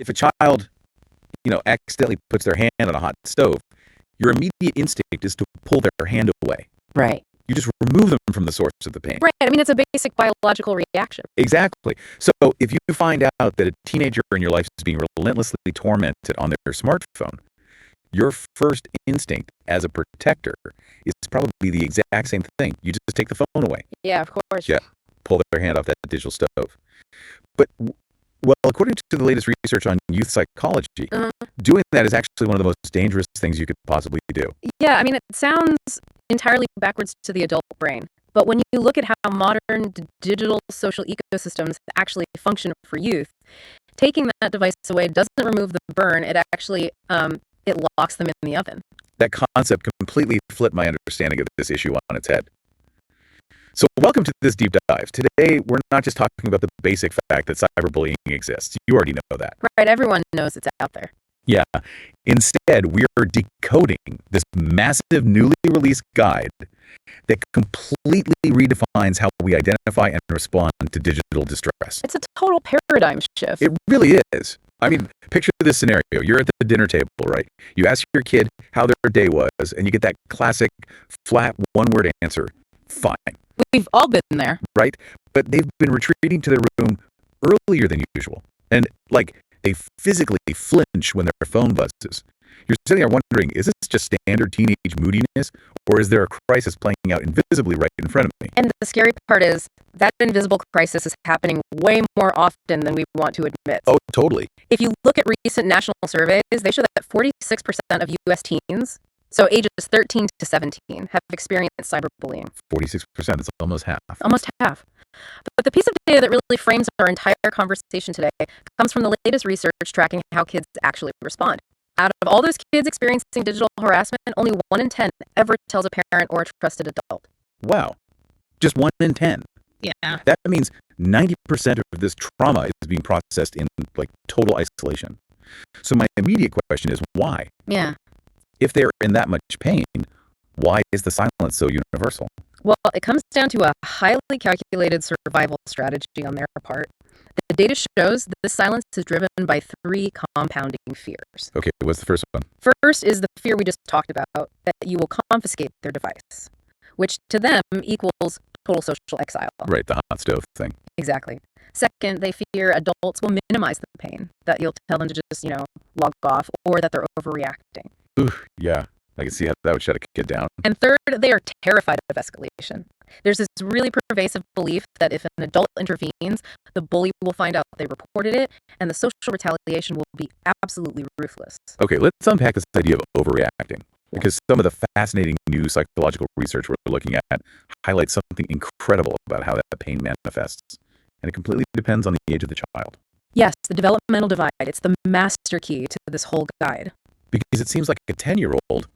If a child, accidentally puts their hand on a hot stove, your immediate instinct is to pull their hand away. Right. You just remove them from the source of the pain. Right. I mean, it's a basic biological reaction. Exactly. So if you find out that a teenager in your life is being relentlessly tormented on their smartphone, your first instinct as a protector is probably the exact same thing. You just take the phone away. Yeah, of course. Yeah, pull their hand off that digital stove. But, well, according to the latest research on youth psychology, doing that is actually one of the most dangerous things you could possibly do. Yeah, I mean, it sounds entirely backwards to the adult brain. But when you look at how modern digital social ecosystems actually function for youth, taking that device away doesn't remove the burn. It actually it locks them in the oven. That concept completely flipped my understanding of this issue on its head. So welcome to this deep dive. Today, we're not just talking about the basic fact that cyberbullying exists. You already know that. Right, everyone knows it's out there. Yeah. Instead, we're decoding this massive newly released guide that completely redefines how we identify and respond to digital distress. It's a total paradigm shift. It really is. I mean, picture this scenario. You're at the dinner table, right? You ask your kid how their day was, and you get that classic flat one-word answer, fine. We've all been there. Right? But they've been retreating to their room earlier than usual. And, they physically flinch when their phone buzzes. You're sitting there wondering, is this just standard teenage moodiness, or is there a crisis playing out invisibly right in front of me? And the scary part is that invisible crisis is happening way more often than we want to admit. Oh, totally. If you look at recent national surveys, they show that 46% of U.S. teens, so ages 13 to 17, have experienced cyberbullying. 46%, it's almost half. Almost half. But the piece of data that really frames our entire conversation today comes from the latest research tracking how kids actually respond. Out of all those kids experiencing digital harassment, only 1 in 10 ever tells a parent or a trusted adult. Wow. Just 1 in 10. Yeah. That means 90% of this trauma is being processed in, total isolation. So my immediate question is, why? Yeah. If they're in that much pain, why is the silence so universal? Well, it comes down to a highly calculated survival strategy on their part. The data shows that this silence is driven by 3 compounding fears. Okay, what's the first one? First is the fear we just talked about, that you will confiscate their device, which to them equals total social exile. Right, the hot stove thing. Exactly. Second, they fear adults will minimize the pain, that you'll tell them to just, log off, or that they're overreacting. Ooh, yeah. I can see how that would shut a kid down. And third, they are terrified of escalation. There's this really pervasive belief that if an adult intervenes, the bully will find out they reported it, and the social retaliation will be absolutely ruthless. Okay, let's unpack this idea of overreacting, because some of the fascinating new psychological research we're looking at highlights something incredible about how that pain manifests. And it completely depends on the age of the child. Yes, the developmental divide. It's the master key to this whole guide. Because it seems like a 10-year-old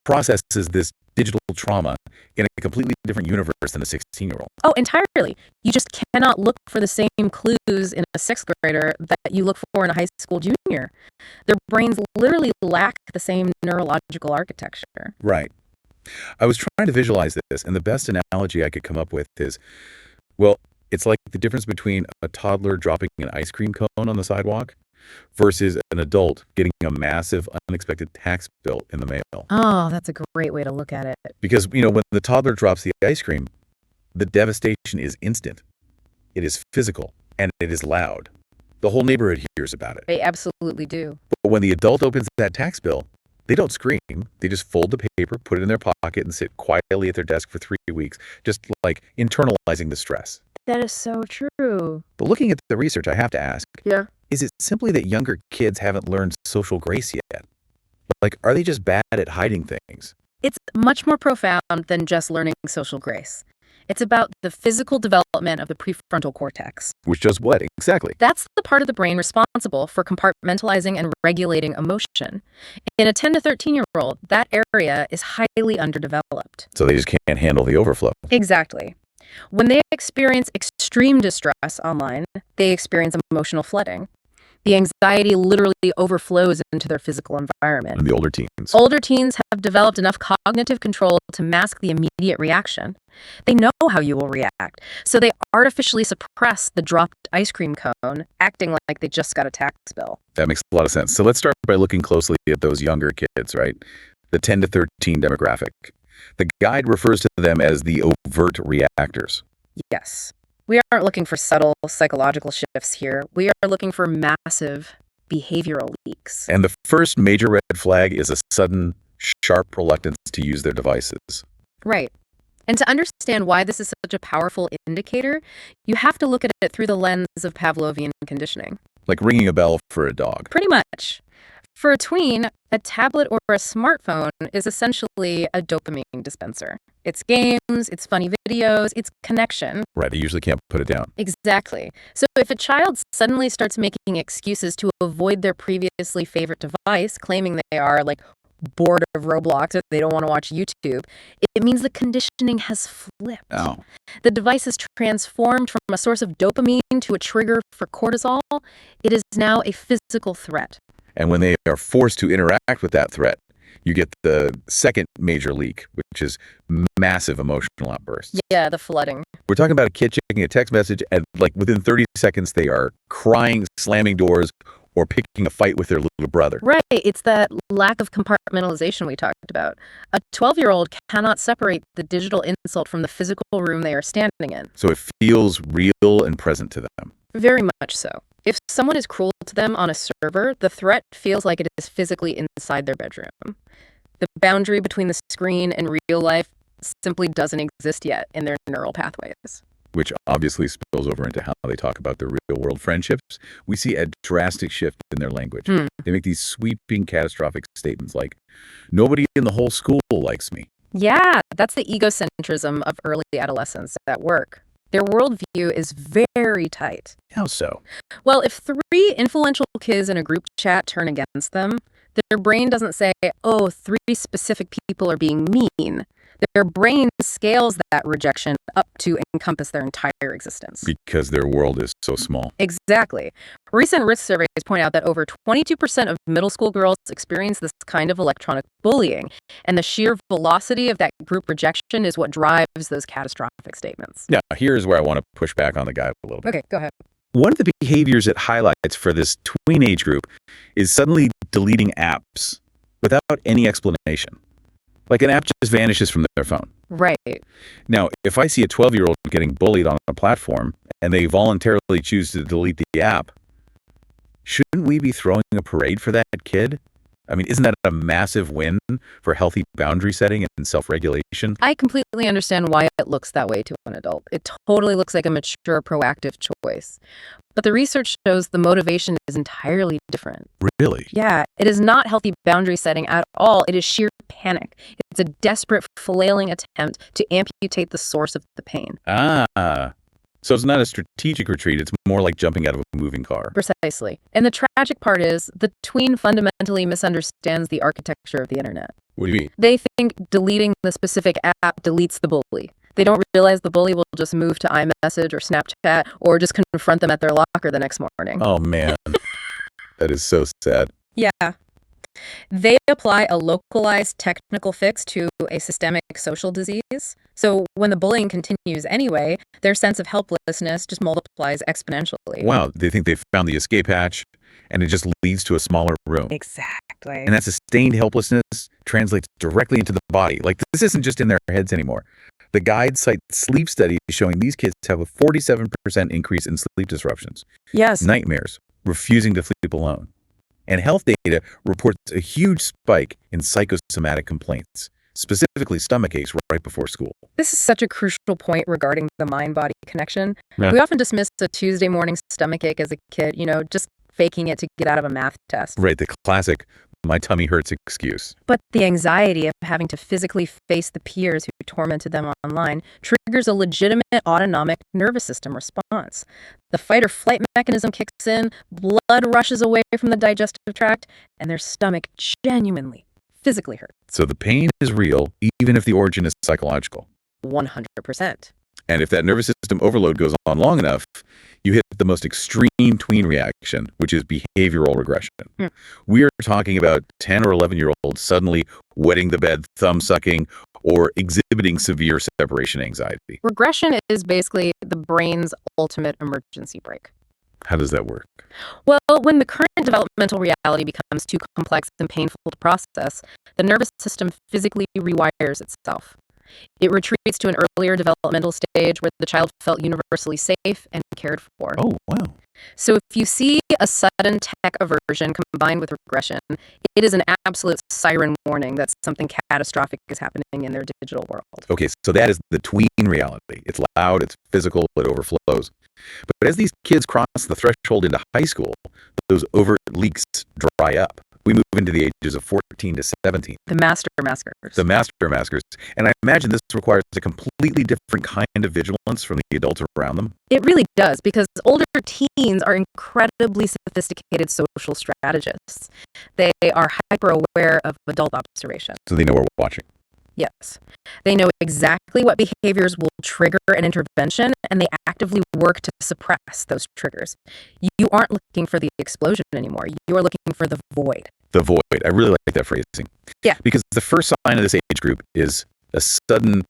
processes this digital trauma in a completely different universe than a 16-year-old. Oh, entirely. You just cannot look for the same clues in a 6th grader that you look for in a high school junior. Their brains literally lack the same neurological architecture. Right. I was trying to visualize this, and the best analogy I could come up with is, well, it's like the difference between a toddler dropping an ice cream cone on the sidewalk versus an adult getting a massive unexpected tax bill in the mail. Oh, that's a great way to look at it. Because, when the toddler drops the ice cream, the devastation is instant. It is physical, and it is loud. The whole neighborhood hears about it. They absolutely do. But when the adult opens that tax bill, they don't scream. They just fold the paper, put it in their pocket, and sit quietly at their desk for 3 weeks, just internalizing the stress. That is so true. But looking at the research, I have to ask, Yeah. is it simply that younger kids haven't learned social grace yet? Are they just bad at hiding things? It's much more profound than just learning social grace. It's about the physical development of the prefrontal cortex. Which does what, exactly? That's the part of the brain responsible for compartmentalizing and regulating emotion. In a 10 to 13-year-old, that area is highly underdeveloped. So they just can't handle the overflow. Exactly. When they experience extreme distress online, they experience emotional flooding. The anxiety literally overflows into their physical environment. And the older teens. Older teens have developed enough cognitive control to mask the immediate reaction. They know how you will react, so they artificially suppress the dropped ice cream cone, acting like they just got a tax bill. That makes a lot of sense. So let's start by looking closely at those younger kids, right? The 10 to 13 demographic. The guide refers to them as the overt reactors. Yes. We aren't looking for subtle psychological shifts here. We are looking for massive behavioral leaks. And the first major red flag is a sudden, sharp reluctance to use their devices. Right. And to understand why this is such a powerful indicator, you have to look at it through the lens of Pavlovian conditioning. Like ringing a bell for a dog. Pretty much. For a tween, a tablet or a smartphone is essentially a dopamine dispenser. It's games, it's funny videos, it's connection. Right, they usually can't put it down. Exactly. So if a child suddenly starts making excuses to avoid their previously favorite device, claiming they are bored of Roblox or they don't want to watch YouTube, it means the conditioning has flipped. Oh. The device is transformed from a source of dopamine to a trigger for cortisol. It is now a physical threat. And when they are forced to interact with that threat, you get the second major leak, which is massive emotional outbursts. Yeah, the flooding. We're talking about a kid checking a text message, and within 30 seconds, they are crying, slamming doors, or picking a fight with their little brother. Right. It's that lack of compartmentalization we talked about. A 12-year-old cannot separate the digital insult from the physical room they are standing in. So it feels real and present to them. Very much so. If someone is cruel to them on a server, the threat feels like it is physically inside their bedroom. The boundary between the screen and real life simply doesn't exist yet in their neural pathways. Which obviously spills over into how they talk about their real-world friendships. We see a drastic shift in their language. They make these sweeping, catastrophic statements like, "Nobody in the whole school likes me." Yeah, that's the egocentrism of early adolescence at work. Their worldview is very tight. How so? Well, if 3 influential kids in a group chat turn against them, their brain doesn't say, oh, 3 specific people are being mean. Their brain scales that rejection up to encompass their entire existence. Because their world is so small. Exactly. Recent risk surveys point out that over 22% of middle school girls experience this kind of electronic bullying, and the sheer velocity of that group rejection is what drives those catastrophic statements. Now, here's where I want to push back on the guy a little bit. Okay, go ahead. One of the behaviors it highlights for this tween age group is suddenly deleting apps without any explanation. Like an app just vanishes from their phone. Right. Now, if I see a 12-year-old getting bullied on a platform and they voluntarily choose to delete the app, shouldn't we be throwing a parade for that kid? I mean, isn't that a massive win for healthy boundary setting and self-regulation? I completely understand why it looks that way to an adult. It totally looks like a mature, proactive choice. But the research shows the motivation is entirely different. Really? Yeah, it is not healthy boundary setting at all. It is sheer panic. It's a desperate, flailing attempt to amputate the source of the pain. So it's not a strategic retreat. It's more like jumping out of a moving car. Precisely. And the tragic part is the tween fundamentally misunderstands the architecture of the internet. What do you mean? They think deleting the specific app deletes the bully. They don't realize the bully will just move to iMessage or Snapchat or just confront them at their locker the next morning. Oh, man. That is so sad. Yeah. They apply a localized technical fix to a systemic social disease. So when the bullying continues anyway, their sense of helplessness just multiplies exponentially. Wow, they think they've found the escape hatch, and it just leads to a smaller room. Exactly. And that sustained helplessness translates directly into the body. Like, this isn't just in their heads anymore. The guide cites sleep studies showing these kids have a 47% increase in sleep disruptions. Yes. Nightmares, refusing to sleep alone. And health data reports a huge spike in psychosomatic complaints, specifically stomach aches right before school. This is such a crucial point regarding the mind-body connection. Yeah. We often dismiss a Tuesday morning stomach ache as a kid, just faking it to get out of a math test. Right, the classic, my tummy hurts excuse. But the anxiety of having to physically face the peers who tormented them online triggers a legitimate autonomic nervous system response. The fight or flight mechanism kicks in, blood rushes away from the digestive tract, and their stomach genuinely, physically hurts. So the pain is real, even if the origin is psychological. 100%. And if that nervous system overload goes on long enough, you hit the most extreme tween reaction, which is behavioral regression. We're talking about 10 or 11-year-olds suddenly wetting the bed, thumb sucking, or exhibiting severe separation anxiety. Regression is basically the brain's ultimate emergency brake. How does that work? Well, when the current developmental reality becomes too complex and painful to process, the nervous system physically rewires itself. It retreats to an earlier developmental stage where the child felt universally safe and cared for. Oh, wow. So if you see a sudden tech aversion combined with regression, it is an absolute siren warning that something catastrophic is happening in their digital world. Okay, so that is the tween reality. It's loud, it's physical, it overflows. But as these kids cross the threshold into high school, those overt leaks dry up. We move into the ages of 14 to 17. The master maskers. The master maskers. And I imagine this requires a completely different kind of vigilance from the adults around them. It really does, because older teens are incredibly sophisticated social strategists. They are hyper-aware of adult observation. So they know we're watching. Yes. They know exactly what behaviors will trigger an intervention, and they actively work to suppress those triggers. You aren't looking for the explosion anymore. You are looking for the void. The void. I really like that phrasing. Yeah. Because the first sign of this age group is a sudden,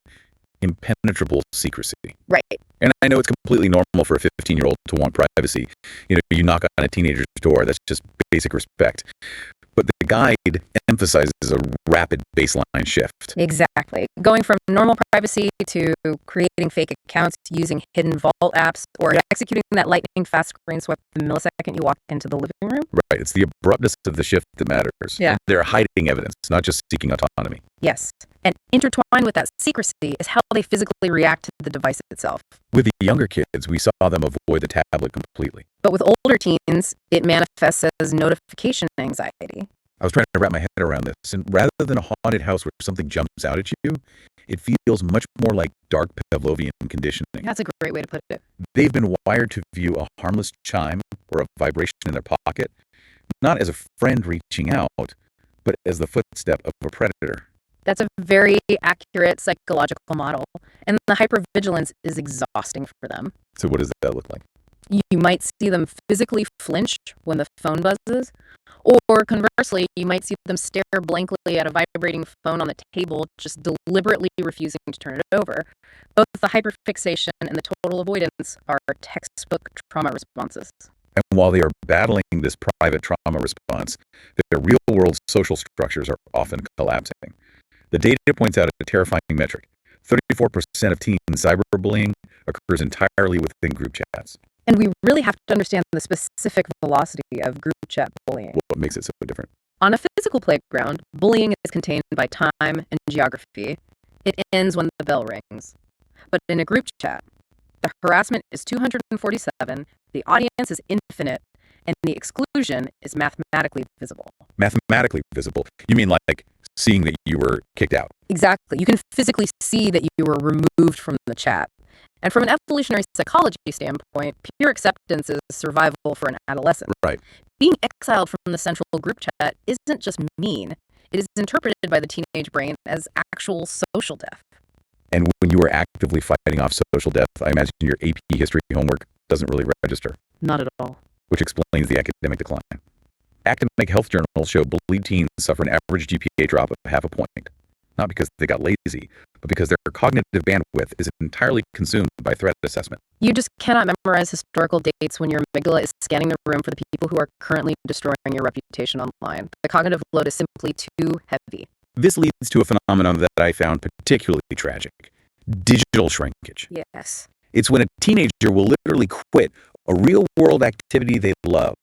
impenetrable secrecy. Right. And I know it's completely normal for a 15-year-old to want privacy. You know, you knock on a teenager's door. That's just basic respect. But the guide emphasizes a rapid baseline shift. Exactly. Going from normal privacy to creating fake accounts, using hidden vault apps, or executing that lightning fast screen swipe the millisecond you walk into the living room. Right. It's the abruptness of the shift that matters. Yeah. And they're hiding evidence, not just seeking autonomy. Yes. And intertwined with that secrecy is how they physically react to the device itself. With the younger kids, we saw them avoid the tablet completely. But with older teens, it manifests as notification anxiety. I was trying to wrap my head around this, and rather than a haunted house where something jumps out at you, it feels much more like dark Pavlovian conditioning. That's a great way to put it. They've been wired to view a harmless chime or a vibration in their pocket, not as a friend reaching out, but as the footstep of a predator. That's a very accurate psychological model, and the hypervigilance is exhausting for them. So what does that look like? You might see them physically flinch when the phone buzzes, or conversely, you might see them stare blankly at a vibrating phone on the table, just deliberately refusing to turn it over. Both the hyperfixation and the total avoidance are textbook trauma responses. And while they are battling this private trauma response, their real-world social structures are often collapsing. The data points out a terrifying metric. 34% of teen cyberbullying occurs entirely within group chats. And we really have to understand the specific velocity of group chat bullying. What makes it so different? On a physical playground, bullying is contained by time and geography. It ends when the bell rings. But in a group chat, the harassment is 247, the audience is infinite, and the exclusion is mathematically visible. Mathematically visible? You mean like seeing that you were kicked out? Exactly. You can physically see that you were removed from the chat. And from an evolutionary psychology standpoint, pure acceptance is survival for an adolescent. Right. Being exiled from the central group chat isn't just mean. It is interpreted by the teenage brain as actual social death. And when you were actively fighting off social death, I imagine your AP history homework doesn't really register. Not at all. Which explains the academic decline. Academic health journals show bullied teens suffer an average GPA drop of half a point. Not because they got lazy, but because their cognitive bandwidth is entirely consumed by threat assessment. You just cannot memorize historical dates when your amygdala is scanning the room for the people who are currently destroying your reputation online. The cognitive load is simply too heavy. This leads to a phenomenon that I found particularly tragic. Digital shrinkage. Yes. It's when a teenager will literally quit a real-world activity they love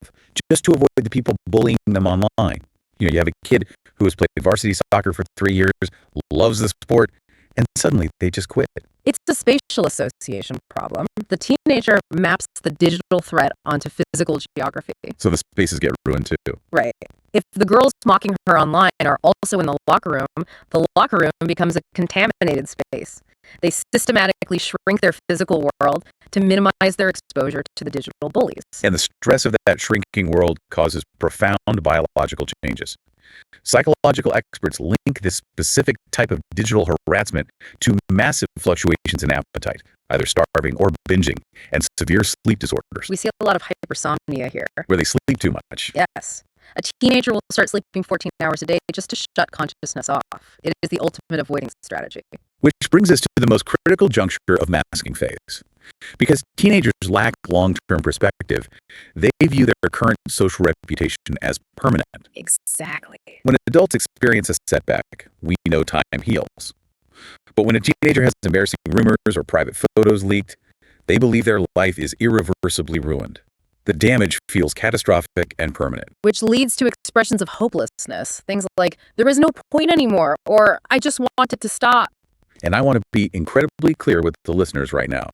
just to avoid the people bullying them online. You know, you have a kid who has played varsity soccer for 3 years, loves the sport, and suddenly they just quit. It's a spatial association problem. The teenager maps the digital threat onto physical geography. So the spaces get ruined too. Right. If the girls mocking her online are also in the locker room becomes a contaminated space. They systematically shrink their physical world to minimize their exposure to the digital bullies. And the stress of that shrinking world causes profound biological changes. Psychological experts link this specific type of digital harassment to massive fluctuations in appetite, either starving or binging, and severe sleep disorders, We see a lot of hypersomnia here. where they sleep too much. Yes. A teenager will start sleeping 14 hours a day just to shut consciousness off. It is the ultimate avoidance strategy. Which brings us to the most critical juncture of masking phase. Because teenagers lack long-term perspective, they view their current social reputation as permanent. Exactly. When adults experience a setback, we know time heals. But when a teenager has embarrassing rumors or private photos leaked, they believe their life is irreversibly ruined. The damage feels catastrophic and permanent. Which leads to expressions of hopelessness. Things like, there is no point anymore, or I just want it to stop. And I want to be incredibly clear with the listeners right now.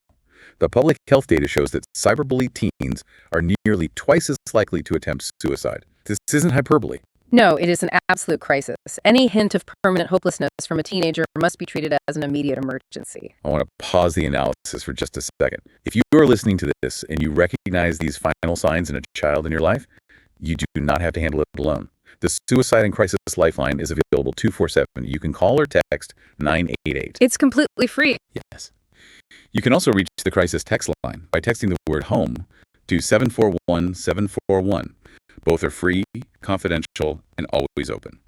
The public health data shows that cyberbullied teens are nearly twice as likely to attempt suicide. This isn't hyperbole. No, it is an absolute crisis. Any hint of permanent hopelessness from a teenager must be treated as an immediate emergency. I want to pause the analysis for just a second. If you are listening to this and you recognize these final signs in a child in your life, you do not have to handle it alone. The Suicide and Crisis Lifeline is available 24/7. You can call or text 988. It's completely free. Yes. You can also reach the crisis text line by texting the word HOME to 741-741. Both are free, confidential, and always open.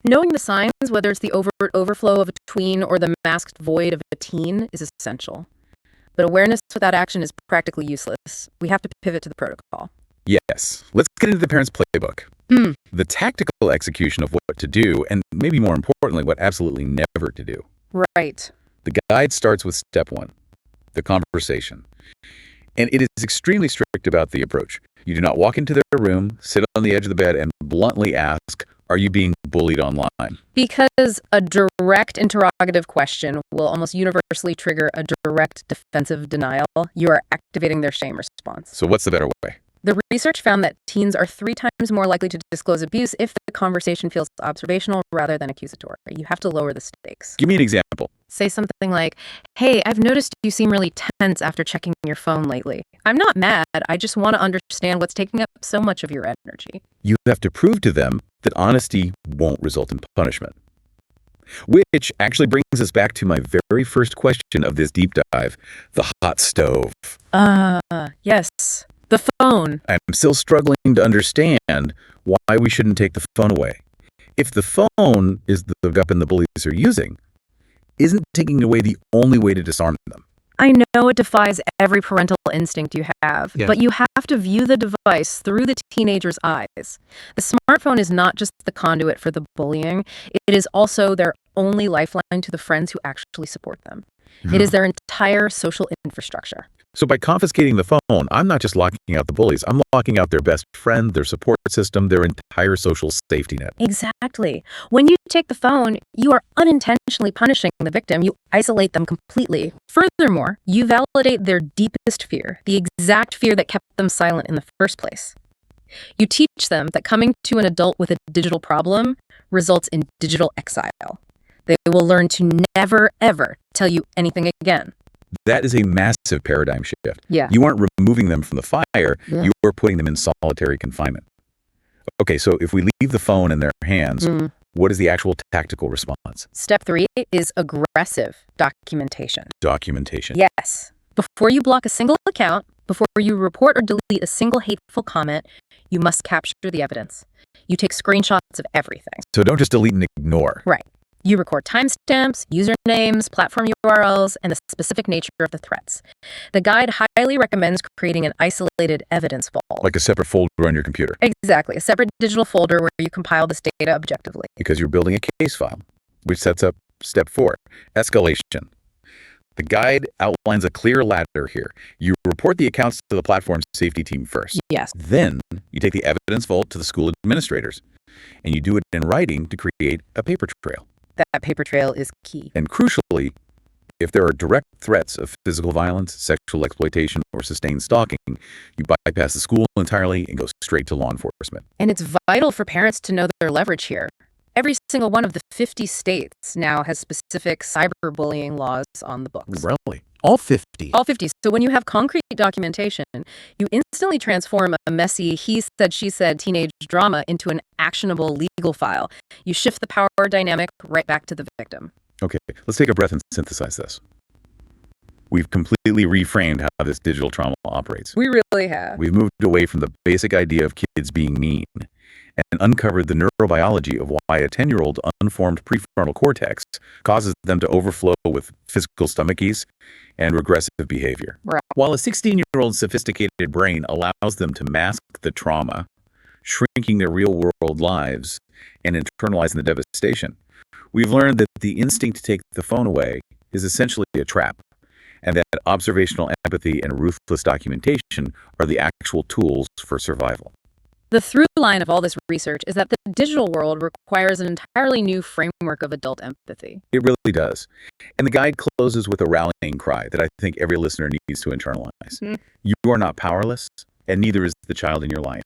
Knowing the signs, whether it's the overt overflow of a tween or the masked void of a teen, is essential. But awareness without action is practically useless. We have to pivot to the protocol. Yes. Let's get into the parent's playbook. The tactical execution of what to do, and maybe more importantly, what absolutely never to do. Right. The guide starts with step 1, the conversation. And it is extremely strict about the approach. You do not walk into their room, sit on the edge of the bed, and bluntly ask, are you being bullied online? Because a direct interrogative question will almost universally trigger a direct defensive denial. You are activating their shame response. So what's the better way? The research found that teens are 3 times more likely to disclose abuse if the conversation feels observational rather than accusatory. You have to lower the stakes. Give me an example. Say something like, hey, I've noticed you seem really tense after checking your phone lately. I'm not mad. I just want to understand what's taking up so much of your energy. You have to prove to them that honesty won't result in punishment. Which actually brings us back to my very first question of this deep dive, the hot stove. Yes. The phone. I'm still struggling to understand why we shouldn't take the phone away. If the phone is the weapon the bullies are using, isn't taking it away the only way to disarm them? I know it defies every parental instinct you have, Yeah. but you have to view the device through the teenager's eyes. The smartphone is not just the conduit for the bullying, it is also their only lifeline to the friends who actually support them. It is their entire social infrastructure. So by confiscating the phone, I'm not just locking out the bullies, I'm locking out their best friend, their support system, their entire social safety net. Exactly. When you take the phone, you are unintentionally punishing the victim. You isolate them completely. Furthermore, you validate their deepest fear, the exact fear that kept them silent in the first place. You teach them that coming to an adult with a digital problem results in digital exile. They will learn to never, ever tell you anything again. That is a massive paradigm shift. Yeah. You aren't removing them from the fire, Yeah. you are putting them in solitary confinement. Okay, so if we leave the phone in their hands, what is the actual tactical response? Step 3 is aggressive documentation. Documentation. Yes. Before you block a single account, before you report or delete a single hateful comment, you must capture the evidence. You take screenshots of everything. So don't just delete and ignore. Right. You record timestamps, usernames, platform URLs, and the specific nature of the threats. The guide highly recommends creating an isolated evidence vault. Like a separate folder on your computer. Exactly, a separate digital folder where you compile this data objectively. Because you're building a case file, which sets up step 4, escalation. The guide outlines a clear ladder here. You report the accounts to the platform safety team first. Yes. Then you take the evidence vault to the school administrators, and you do it in writing to create a paper trail. That paper trail is key. And crucially, if there are direct threats of physical violence, sexual exploitation, or sustained stalking, you bypass the school entirely and go straight to law enforcement. And it's vital for parents to know their leverage here. Every single one of the 50 states now has specific cyberbullying laws on the books. Really? All 50? All 50. So when you have concrete documentation, you instantly transform a messy he said, she said teenage drama into an actionable legal file. You shift the power dynamic right back to the victim. Okay, let's take a breath and synthesize this. We've completely reframed how this digital trauma operates. We really have. We've moved away from the basic idea of kids being mean and uncovered the neurobiology of why a 10-year-old unformed prefrontal cortex causes them to overflow with physical stomach aches and regressive behavior. Right. While a 16-year-old's sophisticated brain allows them to mask the trauma, shrinking their real-world lives and internalizing the devastation, we've learned that the instinct to take the phone away is essentially a trap, and that observational empathy and ruthless documentation are the actual tools for survival. The through line of all this research is that the digital world requires an entirely new framework of adult empathy. It really does. And the guide closes with a rallying cry that I think every listener needs to internalize. You are not powerless, and neither is the child in your life.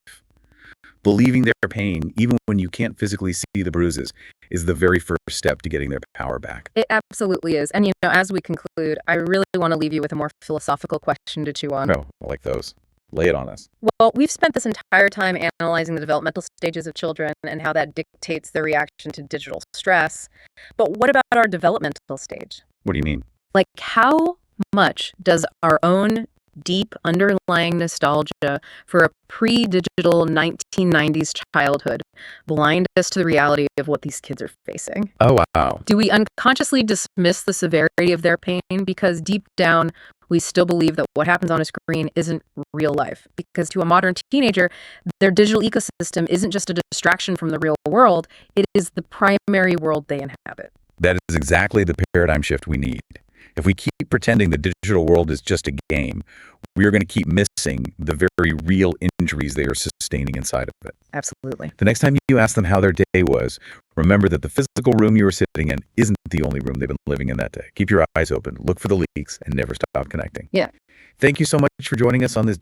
Believing their pain, even when you can't physically see the bruises, is the very first step to getting their power back. It absolutely is. And, as we conclude, I really want to leave you with a more philosophical question to chew on. Oh, I like those. Lay it on us. Well, we've spent this entire time analyzing the developmental stages of children and how that dictates their reaction to digital stress. But what about our developmental stage? What do you mean? Like, how much does our own deep underlying nostalgia for a pre-digital 1990s childhood blind us to the reality of what these kids are facing? Oh, wow. Do we unconsciously dismiss the severity of their pain because deep down we still believe that what happens on a screen isn't real life? Because to a modern teenager, their digital ecosystem isn't just a distraction from the real world, it is the primary world they inhabit. That is exactly the paradigm shift we need. If we keep pretending the digital world is just a game, we are going to keep missing the very real injuries they are sustaining inside of it. Absolutely. The next time you ask them how their day was, remember that the physical room you were sitting in isn't the only room they've been living in that day. Keep your eyes open, look for the leaks, and never stop connecting. Yeah. Thank you so much for joining us on this